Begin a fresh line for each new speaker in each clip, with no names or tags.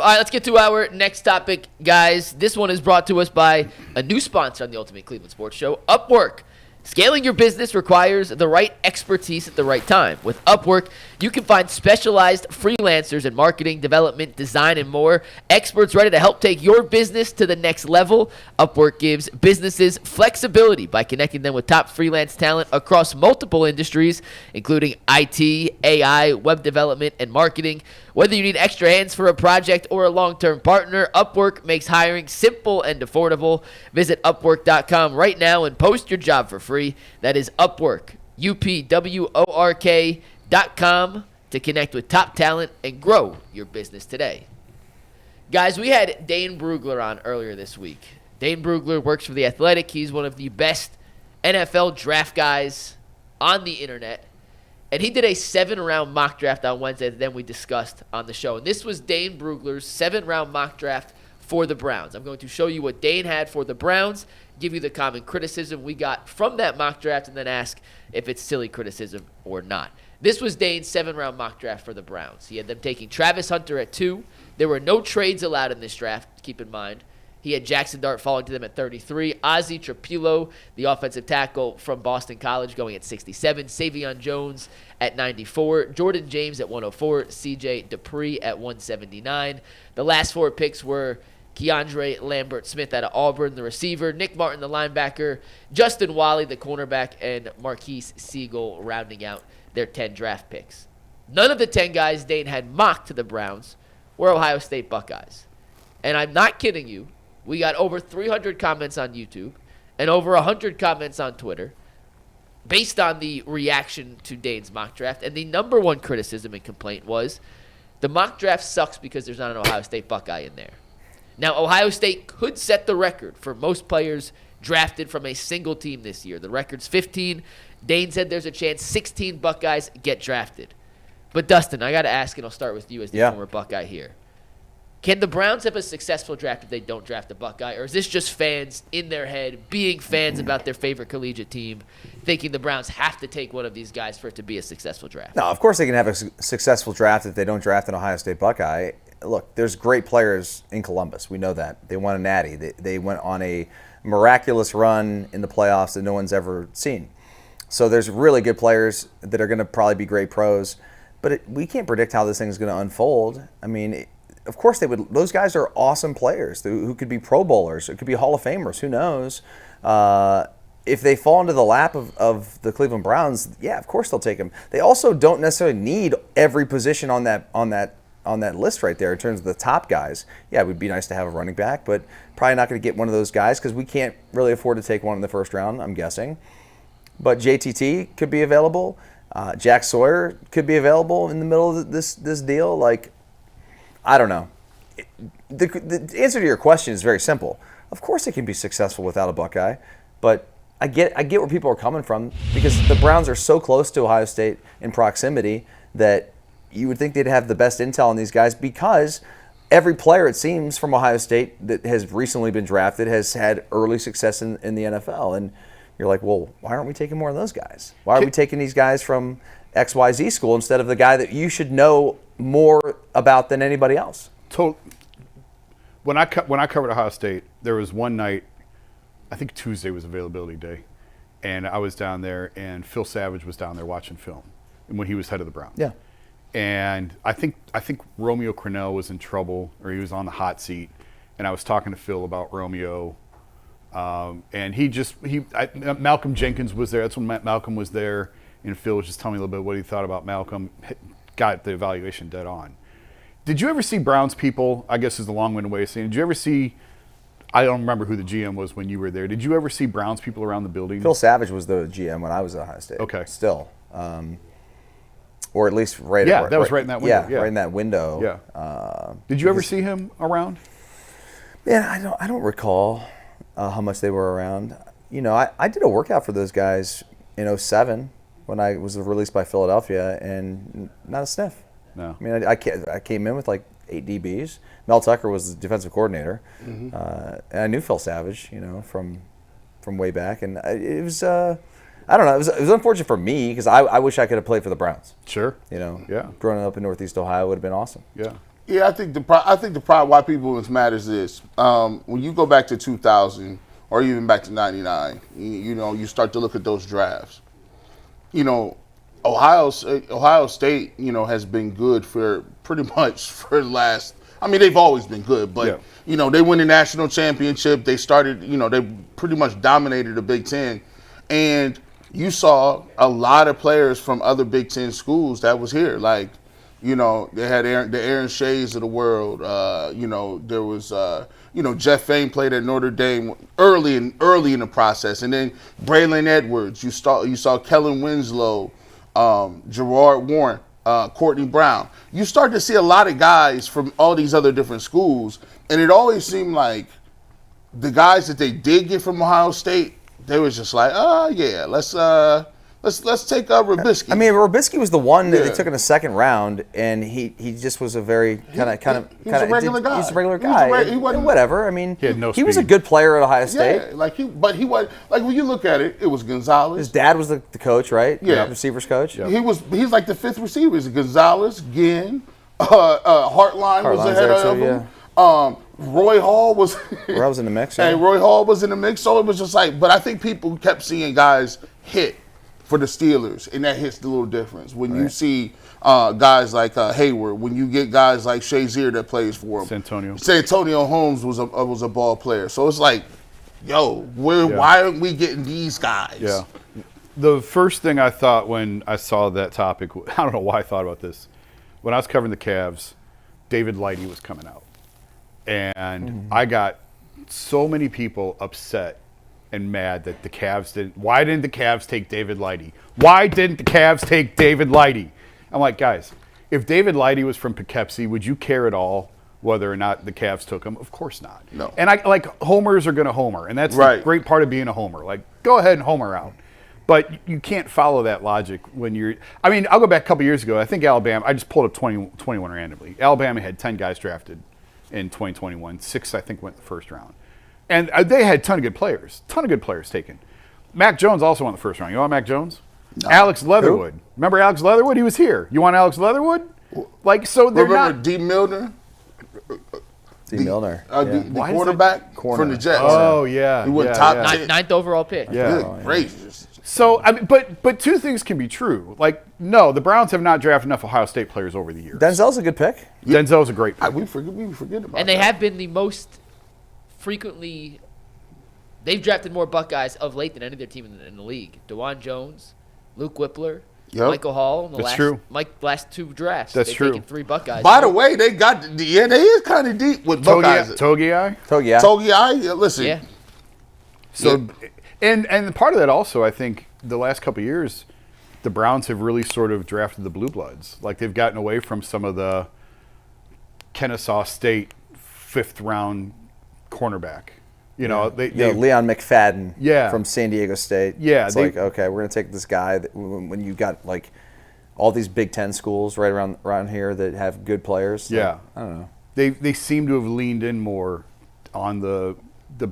All right, let's get to our next topic, guys. This one is brought to us by a new sponsor on the Ultimate Cleveland Sports Show, Upwork. Scaling your business requires the right expertise at the right time. With Upwork, you can find specialized freelancers in marketing, development, design, and more. Experts ready to help take your business to the next level. Upwork gives businesses flexibility by connecting them with top freelance talent across multiple industries, including IT, AI, web development, and marketing. Whether you need extra hands for a project or a long-term partner, Upwork makes hiring simple and affordable. Visit Upwork.com right now and post your job for free. That is Upwork, UPWORK.com, to connect with top talent and grow your business today. Guys, we had Dane Brugler on earlier this week. Dane Brugler works for The Athletic. He's one of the best NFL draft guys on the internet. And he did a 7-round mock draft on Wednesday that then we discussed on the show. And this was Dane Brugler's 7-round mock draft for the Browns. I'm going to show you what Dane had for the Browns, give you the common criticism we got from that mock draft, and then ask if it's silly criticism or not. This was Dane's 7-round mock draft for the Browns. He had them taking Travis Hunter at 2. There were no trades allowed in this draft, keep in mind. He had Jackson Dart falling to them at 33. Ozzie Trapilo, the offensive tackle from Boston College, going at 67. Savion Jones at 94. Jordan James at 104. C.J. Dupree at 179. The last 4 picks were Keandre Lambert-Smith out of Auburn, the receiver. Nick Martin, the linebacker. Justin Wally, the cornerback. And Marquise Siegel rounding out their 10 draft picks. None of the 10 guys Dane had mocked to the Browns were Ohio State Buckeyes. And I'm not kidding you. We got over 300 comments on YouTube and over 100 comments on Twitter based on the reaction to Dane's mock draft. And the number one criticism and complaint was the mock draft sucks because there's not an Ohio State Buckeye in there. Now, Ohio State could set the record for most players drafted from a single team this year. The record's 15. Dane said there's a chance 16 Buckeyes get drafted. But, Dustin, I got to ask, and I'll start with you as the former Buckeye here. Can the Browns have a successful draft if they don't draft a Buckeye? Or is this just fans in their head being fans about their favorite collegiate team, thinking the Browns have to take one of these guys for it to be a successful draft?
No, of course they can have a successful draft if they don't draft an Ohio State Buckeye. Look, there's great players in Columbus. We know that. They won a natty. They went on a miraculous run in the playoffs that no one's ever seen. So there's really good players that are going to probably be great pros. But we can't predict how this thing is going to unfold. I mean, of course they would. Those guys are awesome players who could be Pro Bowlers. It could be Hall of Famers. Who knows? If they fall into the lap of the Cleveland Browns, yeah, of course they'll take them. They also don't necessarily need every position on that list right there in terms of the top guys. Yeah, it would be nice to have a running back, but probably not going to get one of those guys because we can't really afford to take one in the first round, I'm guessing. But JTT could be available. Jack Sawyer could be available in the middle of this deal. Like, I don't know. The answer to your question is very simple. Of course it can be successful without a Buckeye, but I get where people are coming from because the Browns are so close to Ohio State in proximity that you would think they'd have the best intel on these guys because every player, it seems, from Ohio State that has recently been drafted has had early success in the NFL. And you're like, well, why aren't we taking more of those guys? Why are we taking these guys from XYZ school instead of the guy that you should know more about than anybody else?
When I covered Ohio State, there was one night, I think Tuesday was availability day, and I was down there, and Phil Savage was down there watching film when he was head of the Browns.
Yeah.
And I think Romeo Crennel was in trouble, or he was on the hot seat, and I was talking to Phil about Romeo. And Malcolm Jenkins was there. That's when Malcolm was there, and Phil was just telling me a little bit what he thought about Malcolm. Got the evaluation dead on. Did you ever see Browns people? I guess is the long-winded way of saying. Did you ever see? I don't remember who the GM was when you were there. Did you ever see Browns people around the building?
Phil Savage was the GM when I was at Ohio State.
Okay.
Still, or at least right.
Yeah, that was right in that window.
Yeah, right in that window.
Yeah. Did you ever see him around?
Man, I don't recall how much they were around. You know, I did a workout for those guys in 2007 when I was released by Philadelphia, and not a sniff.
No.
I mean, I came in with like 8 DBs. Mel Tucker was the defensive coordinator, and I knew Phil Savage, from way back, and it was I don't know. It was unfortunate for me because I wish I could have played for the Browns.
Sure.
Yeah. Growing up in Northeast Ohio would have been awesome.
Yeah.
Yeah, I think the problem why people was mad is this. When you go back to 2000 or even back to 99, you start to look at those drafts. Ohio State, has been good for pretty much for the last. I mean, they've always been good, but they win the national championship. They started, they pretty much dominated the Big Ten, and you saw a lot of players from other Big Ten schools that was here, like. They had the Aaron Shays of the world. There was, Jeff Fain played at Notre Dame early in the process, and then Braylon Edwards. You saw Kellen Winslow, Gerard Warren, Courtney Brown. You start to see a lot of guys from all these other different schools, and it always seemed like the guys that they did get from Ohio State, they was just like, Let's take Robisky.
I mean, Robisky was the one that they took in the second round, and he just was a very kind of
He's a regular guy.
He's a regular guy.
He wasn't
whatever. I mean,
he
was a good player at Ohio State.
Yeah, but he was like when you look at it, it was Gonzalez.
His dad was the coach, right?
Yeah,
receivers coach.
Yeah. He's like the fifth receiver. It's Gonzalez, Ginn, Hartline was ahead of him. Yeah. Roy Hall was
in the mix.
And Roy Hall was in the mix, so it was just like. But I think people kept seeing guys hit for the Steelers, and that hits the little difference. When you see guys like Hayward, when you get guys like Shazier that plays for him. Santonio Holmes was a ball player. So it's like, why aren't we getting these guys?
Yeah. The first thing I thought when I saw that topic, I don't know why I thought about this. When I was covering the Cavs, David Lighty was coming out. And I got so many people upset and mad that the Cavs didn't. Why didn't the Cavs take David Lighty? Why didn't the Cavs take David Lighty? I'm like, guys, if David Lighty was from Poughkeepsie, would you care at all whether or not the Cavs took him? Of course not.
No.
And homers are going to homer, and that's the great part of being a homer. Like, go ahead and homer out. But you can't follow that logic when you're. I mean, I'll go back a couple years ago. I think Alabama. I just pulled up 21 randomly. Alabama had 10 guys drafted in 2021. 6, I think, went the first round. And they had a ton of good players taken. Mac Jones also won the first round. You want Mac Jones? No. Alex Leatherwood. Who? Remember Alex Leatherwood? He was here. You want Alex Leatherwood?
Remember D. Milner?
Milner.
The quarterback from the Jets.
Oh, yeah.
He went top 10.
9th overall pick.
Yeah.
Good gracious.
So, I mean, but two things can be true. Like, no, the Browns have not drafted enough Ohio State players over the years.
Denzel's a good pick.
Denzel's a great pick.
We forget about that.
And they have been the most frequently. They've drafted more Buckeyes of late than any other team in the league. DeJuan Jones, Luke Whippler, Michael Hall. Last 2 drafts.
That's true.
Taken 3 Buckeyes.
By the way, they is kind of deep with Buckeyes.
Togiai?
Listen.
Yeah.
So, and part of that also, I think, the last couple of years, the Browns have really sort of drafted the blue bloods. Like, they've gotten away from some of the Kennesaw State 5th round cornerback.
Leon McFadden from San Diego State.
Yeah.
It's okay, we're going to take this guy when you got like all these Big Ten schools right around here that have good players.
Yeah.
Like, I don't know.
They seem to have leaned in more on the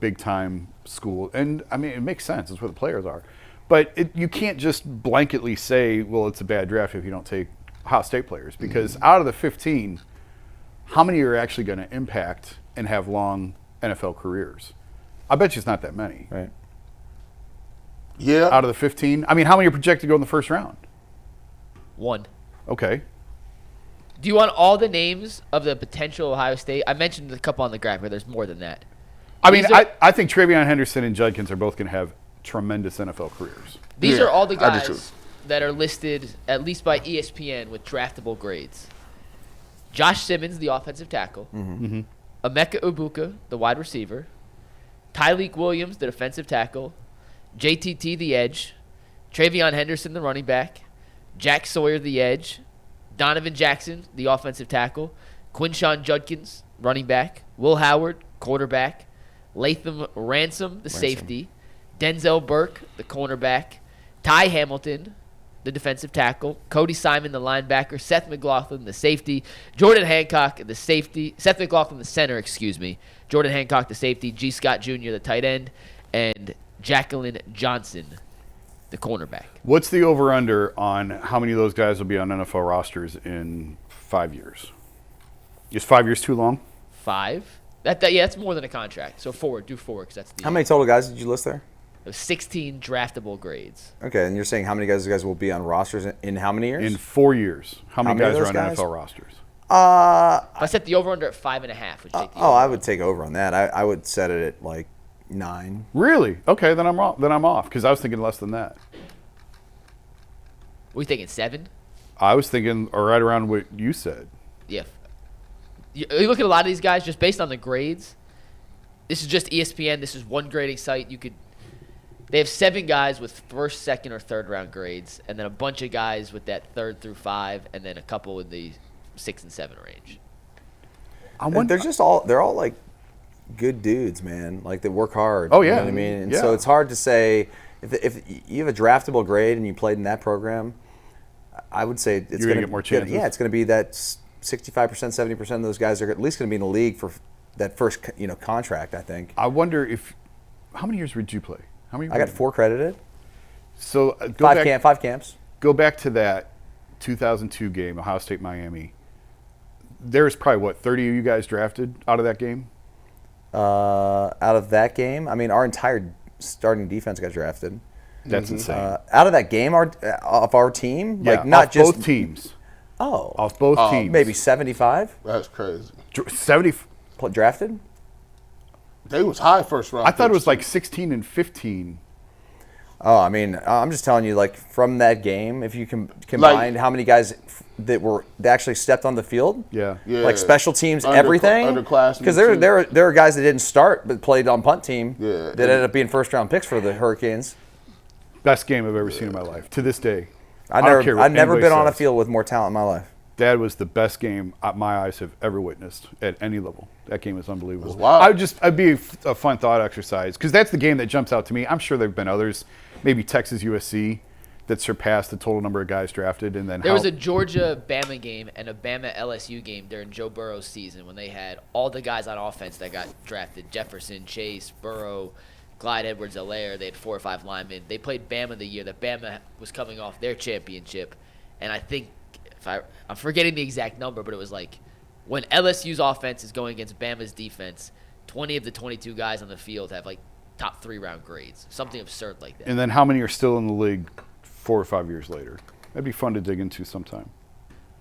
big time school. And I mean, it makes sense. It's where the players are. But you can't just blanketly say, well, it's a bad draft if you don't take Ohio State players. Because out of the 15, how many are actually going to impact and have long NFL careers? I bet you it's not that many.
Right.
Yeah.
Out of the 15. I mean, how many are projected to go in the first round?
1.
Okay.
Do you want all the names of the potential Ohio State? I mentioned a couple on the graph, but there's more than that.
I mean, I think TreyVeyon Henderson and Jenkins are both going to have tremendous NFL careers.
These are all the guys that are listed, at least by ESPN, with draftable grades. Josh Simmons, the offensive tackle.
Mm-hmm.
Emeka Ibuka, the wide receiver. Tyleik Williams, the defensive tackle. JTT, the edge. TreyVeyon Henderson, the running back. Jack Sawyer, the edge. Donovan Jackson, the offensive tackle. Quinshon Jenkins, running back. Will Howard, quarterback. Latham Ransom, the safety. Denzel Burke, the cornerback. Ty Hamilton, the defensive tackle. Cody Simon, the linebacker. Seth McLaughlin, the safety. Jordan Hancock, the safety. Seth McLaughlin, the center, Jordan Hancock, the safety. G. Scott Jr., the tight end. And Jacqueline Johnson, the cornerback.
What's the over-under on how many of those guys will be on NFL rosters in 5 years? Is 5 years too long?
5. That's more than a contract. So 4. Do 4 because that's the.
How many total guys did you list there?
It was 16 draftable grades.
Okay, and you're saying how many guys will be on rosters in how many years?
In 4 years. How many
many
guys
of
are
those
on
guys?
NFL rosters?
If I set the over/under at 5.5, would you take the over?
I would take over on that. I would set it at like 9.
Really? Okay, then I'm wrong. Then I'm off because I was thinking less than that.
Were you thinking 7?
I was thinking right around what you said.
Yeah. You look at a lot of these guys just based on the grades. This is just ESPN. This is one grading site. They have 7 guys with first, second, or third round grades, and then a bunch of guys with that 3rd through 5, and then a couple in the 6 and 7 range.
They're all like good dudes, man. Like they work hard.
Oh, yeah.
You know what I mean? And
Yeah.
so it's hard to say if you have a draftable grade and you played in that program, I would say it's
You're
going
gonna
to
get more chances.
Yeah, it's going to be that 65%, 70% of those guys are at least going to be in the league for that first contract, I think.
I wonder how many years did you play? How many?
I got 4 credited.
So go
5 camps.
Go back to that 2002 game, Ohio State Miami. There's probably 30 of you guys drafted out of that game.
Out of that game, I mean, our entire starting defense got drafted.
That's insane.
Out of that game, of our team,
Yeah,
like not
off
just
both teams.
Oh,
Off both teams.
maybe 75
That's crazy.
70.
drafted.
They was high first round.
I thought it was
picks,
like 16 and 15.
Oh, I mean, I'm just telling you, like from that game, if you combine how many guys that actually stepped on the field,
Yeah.
Yeah.
like special teams, everything,
underclassmen,
because
too.
there are guys that didn't start but played on punt team
Yeah.
that ended up being first round picks for the Hurricanes.
Best game I've ever seen in my life. To this day.
I've
don't care what
never
anybody
been on a
says.
field with more talent in my life.
That was the best game my eyes have ever witnessed at any level. That game was unbelievable.
It was wild.
I'd be a fun thought exercise because that's the game that jumps out to me. I'm sure there've been others, maybe Texas USC, that surpassed the total number of guys drafted. And then
There was a Georgia-Bama game and a Bama-LSU game during Joe Burrow's season when they had all the guys on offense that got drafted: Jefferson, Chase, Burrow, Clyde Edwards-Helaire. They had 4 or 5 linemen. They played Bama the year that Bama was coming off their championship, and I think I'm forgetting the exact number, but it was like when LSU's offense is going against Bama's defense, 20 of the 22 guys on the field have like top 3 round grades, something absurd like that.
And then how many are still in the league 4 or 5 years later? That'd be fun to dig into sometime.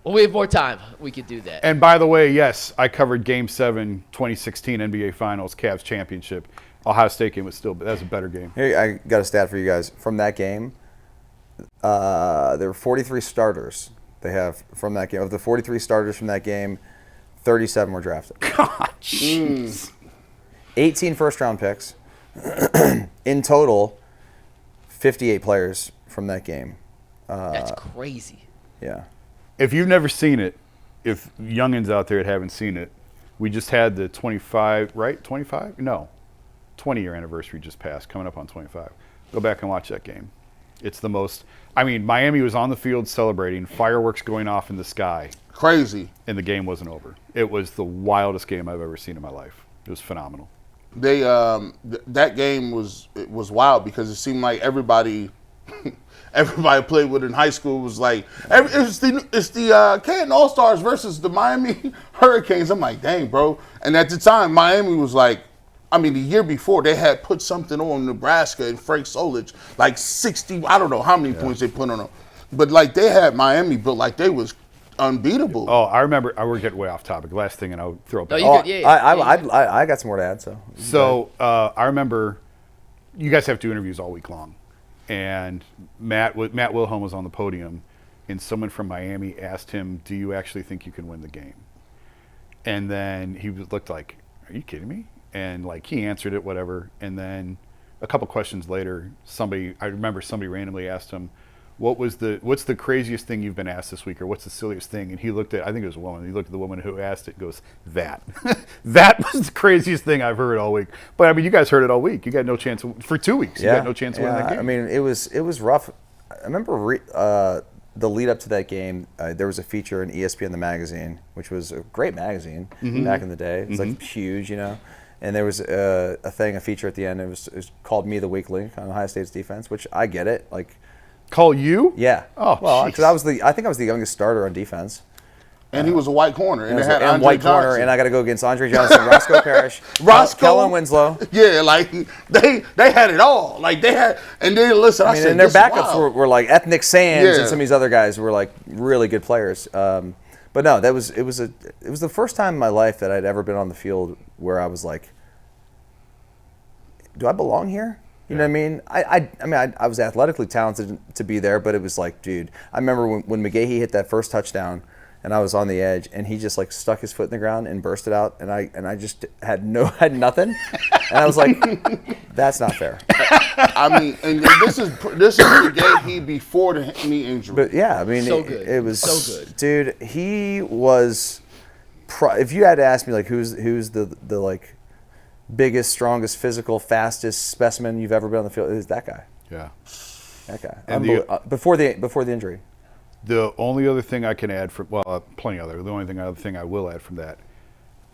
When we have more time, we could do that.
And by the way, yes, I covered Game 7, 2016 NBA Finals, Cavs championship. Ohio State game was still, but that's a better game.
Here, I got a stat for you guys from that game. There were 43 starters they have from that game. Of the 43 starters from that game, 37 were drafted.
God, jeez.
18 first-round picks. In total, 58 players from that game.
That's crazy.
Yeah.
If you've never seen it, if youngins out there that haven't seen it, we just had the 25, right? 25? No. 20-year anniversary just passed, coming up on 25. Go back and watch that game. It's the most, Miami was on the field celebrating, fireworks going off in the sky,
Crazy.
and the game wasn't over. It was the wildest game I've ever seen in my life. It was phenomenal.
They that game was wild because it seemed like everybody played with in high school was like it's the Canton All Stars versus the Miami Hurricanes. I'm like, dang, bro. And at the time, Miami was like, the year before they had put something on Nebraska and Frank Solich, like 60. I don't know how many points they put on them, but like they had Miami built like they was unbeatable.
Oh, I remember. We're getting way off topic. Last thing, and I'll throw it
No,
back.
you could, yeah.
I got some more to add.
So I remember you guys have to do interviews all week long, and Matt Wilhelm was on the podium, and someone from Miami asked him, "Do you actually think you can win the game?" And then he looked like, "Are you kidding me?" And like he answered it, whatever. And then a couple questions later, I remember somebody randomly asked him, what's the craziest thing you've been asked this week, or what's the silliest thing? And he looked at, I think it was a woman, he looked at the woman who asked it and goes, that. That was the craziest thing I've heard all week. But you guys heard it all week. You got no chance, for 2 weeks, you got no chance to win that game.
It was rough. I remember the lead up to that game, there was a feature in ESPN the magazine, which was a great magazine back in the day. It was like huge, And there was a feature at the end. It was called Me the Weak Link on Ohio State's defense, which I get it. Like,
call you?
yeah.
Oh,
well,
jeez.
because I think I was the youngest starter on defense,
And he was a white corner. And,
and
Andre
white corner,
Johnson.
and I got to go against Andre Johnson, Roscoe Parrish,
Roscoe?
Kellen Winslow.
Yeah, like they had it all. Like they had, and then listen, I said,
and their
this is
backups
wild.
were like Ethnic Sands,
Yeah.
and some of these other guys were like really good players. But no, it was the first time in my life that I'd ever been on the field where I was like, do I belong here? You know what I mean? I was athletically talented to be there, but it was like, dude, I remember when McGahee hit that first touchdown, and I was on the edge, and he just like stuck his foot in the ground and burst it out, and I just had nothing, and I was like, that's not fair.
I mean, and this is McGahee before the knee injury.
But yeah, I mean,
So good.
it was
So good.
dude. He was. If you had to ask me like who's the like biggest, strongest, physical, fastest specimen you've ever been on the field, is that guy.
Yeah.
That guy.
And
before the injury.
The only other thing I can add from, plenty other. The only other thing I will add from that,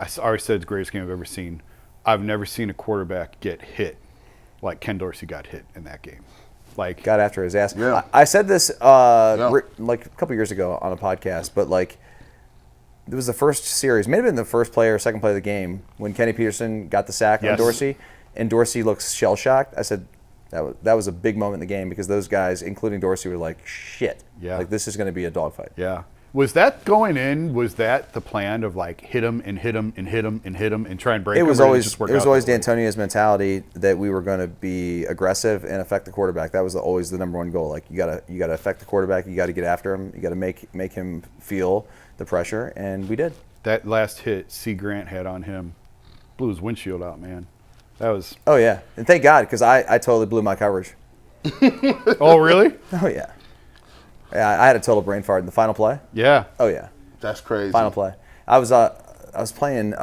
I already said it's the greatest game I've ever seen. I've never seen a quarterback get hit like Ken Dorsey got hit in that game. Like
Got after his ass.
Yeah.
I said this like a couple years ago on a podcast, but like it was the first series, may have been the first play or second play of the game when Kenny Peterson got the sack on
Yes.
Dorsey, and Dorsey looks shell shocked. I said that was a big moment in the game because those guys, including Dorsey, were like, shit.
Yeah.
Like this is going to be a dogfight.
Yeah. Was that going in? Was that the plan of like hit him and hit him and hit him and hit him and try and break
It
him?
was
or did
always
just work
it was
out
always
that way?
D'Antonia's mentality that we were going to be aggressive and affect the quarterback. That was always the number one goal. Like you gotta affect the quarterback. You got to get after him. You got to make him feel the pressure, and we did.
That last hit C. Grant had on him blew his windshield out, man. That was.
Oh yeah, and thank God because I totally blew my coverage.
Oh really?
Oh yeah. Yeah, I had a total brain fart in the final play.
Yeah.
Oh yeah,
That's crazy.
final play. I was playing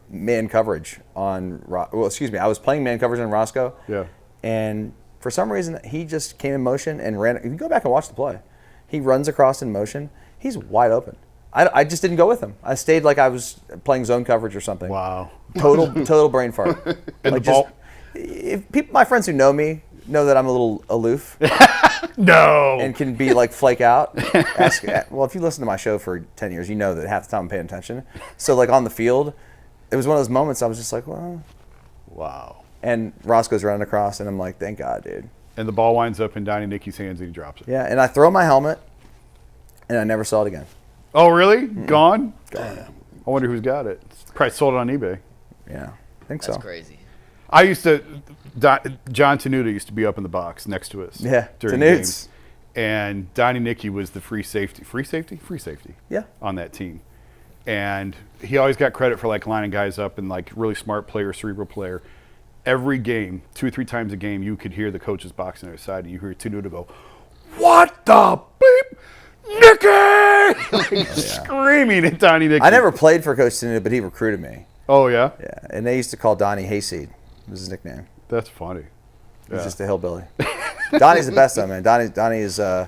man coverage on. I was playing man coverage on Roscoe.
Yeah.
And for some reason, he just came in motion and ran. If you go back and watch the play, he runs across in motion. He's wide open. I just didn't go with him. I stayed like I was playing zone coverage or something.
Wow.
Total brain fart.
And
Like
the ball.
if people, my friends who know me, know that I'm a little aloof
No.
and can be like flake out. Well, if you listen to my show for 10 years, you know that half the time I'm paying attention. So like on the field, it was one of those moments I was just like, well.
Wow.
And Roscoe's running across, and I'm like, thank God, dude.
And the ball winds up in Donnie Nicky's hands and he drops it.
Yeah, and I throw my helmet, and I never saw it again.
Oh really? Gone?
Gone.
I wonder who's got it. Probably sold it on eBay.
Yeah, I think
That's
so.
crazy.
I used to. John Tenuta used to be up in the box next to us.
Yeah,
during
Tenutes.
games. And Donnie Nicky was the free safety.
Yeah.
On that team, and he always got credit for like lining guys up and like really smart player, cerebral player. Every game, 2 or 3 times a game, you could hear the coaches boxing on their side, and you hear Tenuta go, "What the beep, Nicky!" Screaming at Donnie Nicky.
I never played for Coach Tenuta, but he recruited me.
Oh yeah,
Yeah, and they used to call Donnie Hayseed. Was his nickname.
that's funny.
He's just a hillbilly. Donnie's the best though, man. Donnie is. I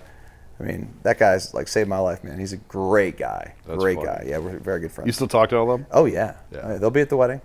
mean, that guy's like saved my life, man. He's a great guy.
That's
great
funny.
guy. Yeah, we're very good friends.
You still talk to all of them?
Oh yeah.
Yeah.
They'll be at the wedding.